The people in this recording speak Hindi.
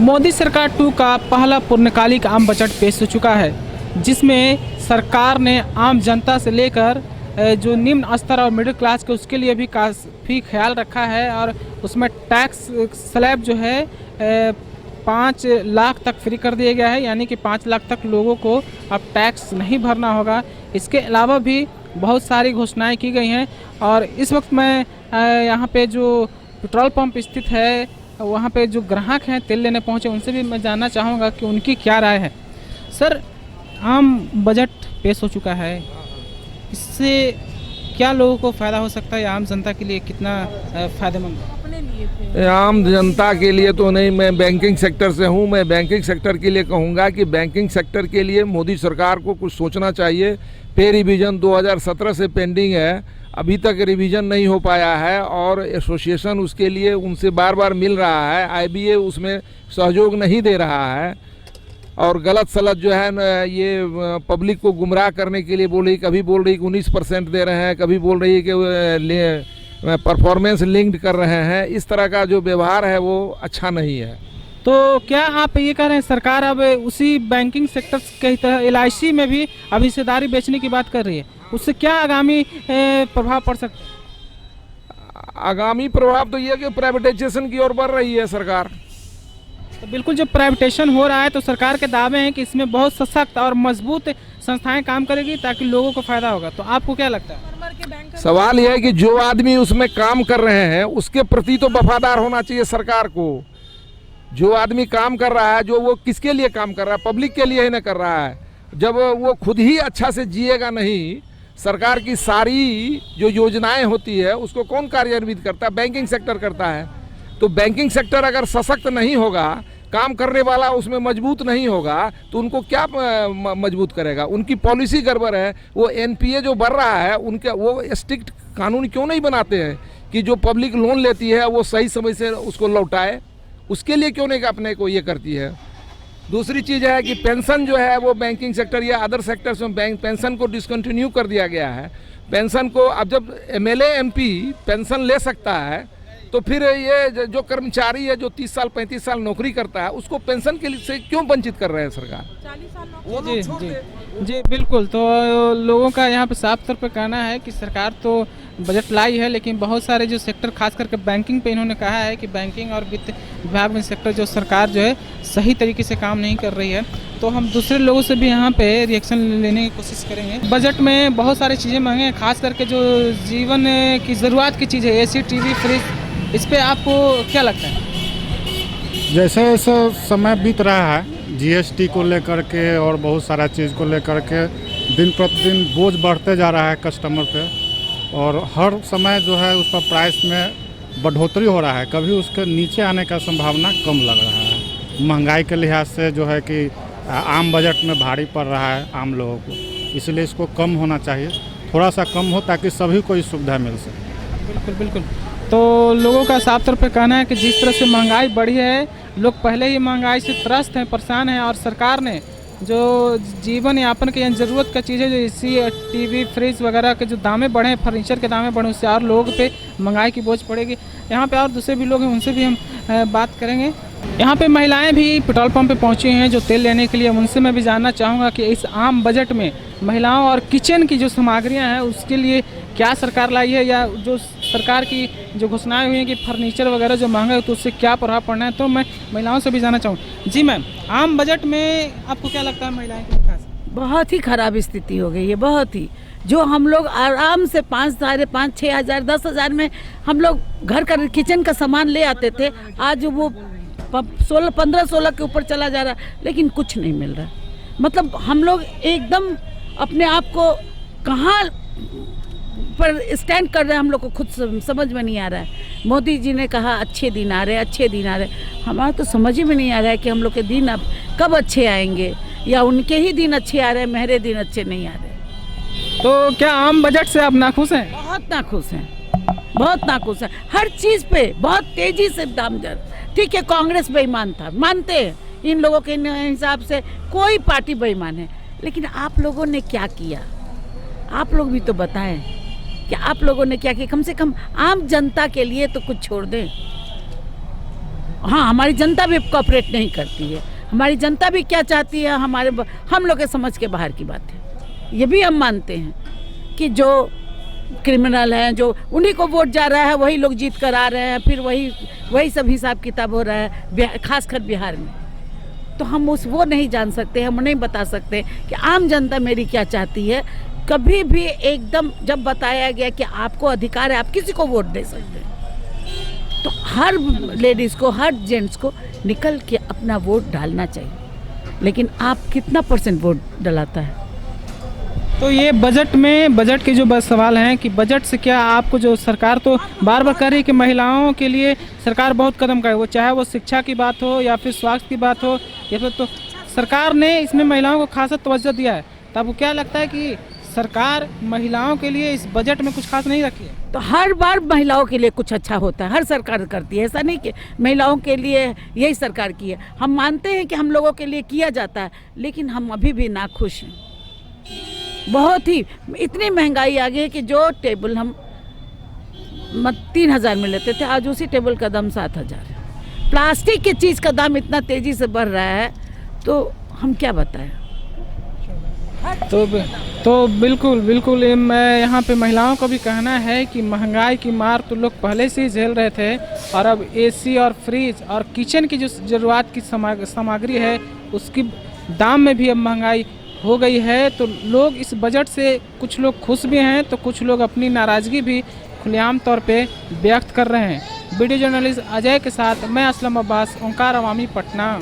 मोदी सरकार 2 का पहला पूर्णकालिक आम बजट पेश हो चुका है, जिसमें सरकार ने आम जनता से लेकर जो निम्न स्तर और मिडिल क्लास के उसके लिए भी काफ़ी ख्याल रखा है। और उसमें टैक्स स्लैब जो है 5 लाख तक फ्री कर दिया गया है, यानी कि 5 लाख तक लोगों को अब टैक्स नहीं भरना होगा। इसके अलावा भी बहुत सारी घोषणाएं की गई हैं। और इस वक्त मैं यहाँ पे जो पेट्रोल पंप स्थित है वहाँ पे जो ग्राहक हैं तेल लेने पहुँचे, उनसे भी मैं जानना चाहूँगा कि उनकी क्या राय है। सर, आम बजट पेश हो चुका है, इससे क्या लोगों को फ़ायदा हो सकता है या आम जनता के लिए कितना फ़ायदेमंद है? अपने लिए आम जनता के लिए तो नहीं, मैं बैंकिंग सेक्टर से हूँ। मैं बैंकिंग सेक्टर के लिए कहूँगा कि बैंकिंग सेक्टर के लिए मोदी सरकार को कुछ सोचना चाहिए। पे रिवीजन 2017 से पेंडिंग है, अभी तक रिवीजन नहीं हो पाया है और एसोसिएशन उसके लिए उनसे बार बार मिल रहा है। आईबीए उसमें सहयोग नहीं दे रहा है और गलत सलत जो है न, ये पब्लिक को गुमराह करने के लिए बोल रही, कभी बोल रही कि 19% दे रहे हैं, कभी बोल रही है कि परफॉर्मेंस लिंक्ड कर रहे हैं। इस तरह का जो व्यवहार है वो अच्छा नहीं है। तो क्या आप ये कह रहे हैं सरकार अब उसी बैंकिंग सेक्टर के तरह LIC में भी अब हिस्सेदारी बेचने की बात कर रही है, उससे क्या आगामी प्रभाव पड़ सकता है? आगामी प्रभाव तो ये कि प्राइवेटाइजेशन की ओर बढ़ रही है सरकार। तो बिल्कुल, जब प्राइवेटाइजेशन हो रहा है तो सरकार के दावे हैं कि इसमें बहुत सशक्त और मजबूत संस्थाएं काम करेगी ताकि लोगों को फायदा होगा। तो आपको क्या लगता है? सवाल यह है कि जो आदमी उसमें काम कर रहे हैं उसके प्रति तो वफादार होना चाहिए सरकार को। जो आदमी काम कर रहा है, जो वो किसके लिए काम कर रहा है? पब्लिक के लिए ही ना कर रहा है। जब वो खुद ही अच्छा से जिएगा नहीं, सरकार की सारी जो योजनाएं होती है उसको कौन कार्यान्वित करता है? बैंकिंग सेक्टर करता है। तो बैंकिंग सेक्टर अगर सशक्त नहीं होगा, काम करने वाला उसमें मजबूत नहीं होगा, तो उनको क्या मजबूत करेगा? उनकी पॉलिसी गड़बड़ है। वो NPA जो बढ़ रहा है, उनके वो स्ट्रिक्ट कानून क्यों नहीं बनाते हैं कि जो पब्लिक लोन लेती है वो सही समय से उसको लौटाए? उसके लिए क्यों नहीं अपने को ये करती है? दूसरी चीज़ है कि पेंशन जो है वो बैंकिंग सेक्टर या अदर सेक्टर्स में बैंक पेंशन को डिसकंटिन्यू कर दिया गया है। पेंशन को अब जब MLA MP पेंशन ले सकता है तो फिर ये जो कर्मचारी है जो 30 साल 35 साल नौकरी करता है उसको पेंशन के लिए से क्यों वंचित कर रहे हैं सरकार? 40 साल वो जी लोग छोड़ जी दे। जी बिल्कुल। तो लोगों का यहाँ पे साफ तौर पे कहना है कि सरकार तो बजट लाई है, लेकिन बहुत सारे जो सेक्टर खास करके बैंकिंग पे इन्होंने कहा है कि बैंकिंग और वित्त विभाग में सेक्टर जो सरकार जो है सही तरीके से काम नहीं कर रही है। तो हम दूसरे लोगों से भी यहाँ पे रिएक्शन लेने की कोशिश करेंगे। बजट में बहुत सारी चीज़ें मांगे हैं, खास करके जो जीवन की ज़रूरत की चीज़ है, AC TV फ्रिज, इस पर आपको क्या लगता है? जैसे जैसे समय बीत रहा है GST को लेकर के और बहुत सारा चीज़ को लेकर के दिन प्रतिदिन बोझ बढ़ते जा रहा है कस्टमर पे, और हर समय जो है उसका प्राइस में बढ़ोतरी हो रहा है। कभी उसके नीचे आने का संभावना कम लग रहा है। महंगाई के लिहाज से जो है कि आम बजट में भारी पड़ रहा है आम लोगों को, इसलिए इसको कम होना चाहिए, थोड़ा सा कम हो ताकि सभी को इस सुविधा मिल सके। बिल्कुल बिल्कुल। तो लोगों का साफ तौर पे कहना है कि जिस तरह से महंगाई बढ़ी है, लोग पहले ही महंगाई से त्रस्त हैं, परेशान हैं, और सरकार ने जो जीवन यापन के ज़रूरत का चीज़ें जो AC TV फ्रिज वगैरह के जो दामें बढ़े, फर्नीचर के दामें बढ़े, उससे और लोगों पे महंगाई की बोझ पड़ेगी। यहाँ पे और दूसरे भी लोग हैं, उनसे भी हम बात करेंगे। यहाँ पे महिलाएं भी पेट्रोल पंप पे पहुँची हैं जो तेल लेने के लिए। उनसे मैं भी जानना चाहूँगा कि इस आम बजट में महिलाओं और किचन की जो सामग्रियाँ हैं उसके लिए क्या सरकार लाई है, या जो सरकार की जो घोषणाएं हुई हैं कि फर्नीचर वगैरह जो महंगा है तो उससे क्या प्रभाव पड़ना है। तो मैं महिलाओं से भी जानना चाहूँ। जी मैम, आम बजट में आपको क्या लगता है महिलाएं के लिए खास? बहुत ही खराब स्थिति हो गई है, बहुत ही। जो हम लोग आराम से 5,000-6 हज़ार 10 हज़ार में हम लोग घर का किचन का सामान ले आते थे, आज वो 15-16 के ऊपर चला जा रहा है, लेकिन कुछ नहीं मिल रहा। मतलब हम लोग एकदम अपने आप को कहाँ पर स्टैंड कर रहे हैं, हम लोग को खुद समझ में नहीं आ रहा है। मोदी जी ने कहा अच्छे दिन आ रहे, अच्छे दिन आ रहे, हमारा तो समझ ही में नहीं आ रहा है कि हम लोग के दिन अब कब अच्छे आएंगे, या उनके ही दिन अच्छे आ रहे हैं, मेरे दिन अच्छे नहीं आ रहे। तो क्या आम बजट से आप नाखुश हैं? बहुत नाखुश हैं, बहुत नाखुश हैं। हर चीज़ पे बहुत तेजी से दाम जर। ठीक है, कांग्रेस बेईमान था, मानते हैं, इन लोगों के हिसाब से कोई पार्टी बेईमान है, लेकिन आप लोगों ने क्या किया? आप लोग भी तो बताएं कि आप लोगों ने क्या किया। कम से कम आम जनता के लिए तो कुछ छोड़ दें। हाँ, हमारी जनता भी कोऑपरेट नहीं करती है। हमारी जनता भी क्या चाहती है, हम लोग के समझ के बाहर की बात है। ये भी हम मानते हैं कि जो क्रिमिनल हैं, जो उन्हीं को वोट जा रहा है, वही लोग जीत कर आ रहे हैं, फिर वही सब हिसाब किताब हो रहा है, खासकर बिहार में। तो हम वो नहीं जान सकते, हम नहीं बता सकते कि आम जनता मेरी क्या चाहती है। कभी भी एकदम जब बताया गया कि आपको अधिकार है, आप किसी को वोट दे सकते हैं, तो हर लेडीज़ को, हर जेंट्स को निकल के अपना वोट डालना चाहिए। लेकिन आप कितना % वोट डलाता है? तो ये बजट के जो बस सवाल हैं कि बजट से क्या आपको, जो सरकार तो बार बार कह रही है कि महिलाओं के लिए सरकार बहुत कदम करे, वो चाहे वो शिक्षा की बात हो या फिर स्वास्थ्य की बात हो, या फिर तो सरकार ने इसमें महिलाओं को खासा तवज्जो दिया है। तो आपको क्या लगता है कि सरकार महिलाओं के लिए इस बजट में कुछ खास नहीं रखी है? तो हर बार महिलाओं के लिए कुछ अच्छा होता है, हर सरकार करती है। ऐसा नहीं कि महिलाओं के लिए यही सरकार की है। हम मानते हैं कि हम लोगों के लिए किया जाता है, लेकिन हम अभी भी नाखुश हैं। बहुत ही इतनी महंगाई आ गई है कि जो टेबल हम 3000 में लेते थे, आज उसी टेबल का दाम 7000 है। प्लास्टिक की चीज़ का दाम इतना तेज़ी से बढ़ रहा है, तो हम क्या बताएं। तो बिल्कुल मैं यहाँ पे महिलाओं का भी कहना है कि महंगाई की मार तो लोग पहले से ही झेल रहे थे, और अब एसी और फ्रिज और किचन की जो ज़रूरत की सामग्री है, उसकी दाम में भी अब महंगाई हो गई है। तो लोग इस बजट से, कुछ लोग खुश भी हैं तो कुछ लोग अपनी नाराज़गी भी खुलेआम तौर पे व्यक्त कर रहे हैं। वीडियो जर्नलिस्ट अजय के साथ मैं असलम अब्बास, ओंकार अवामी, पटना।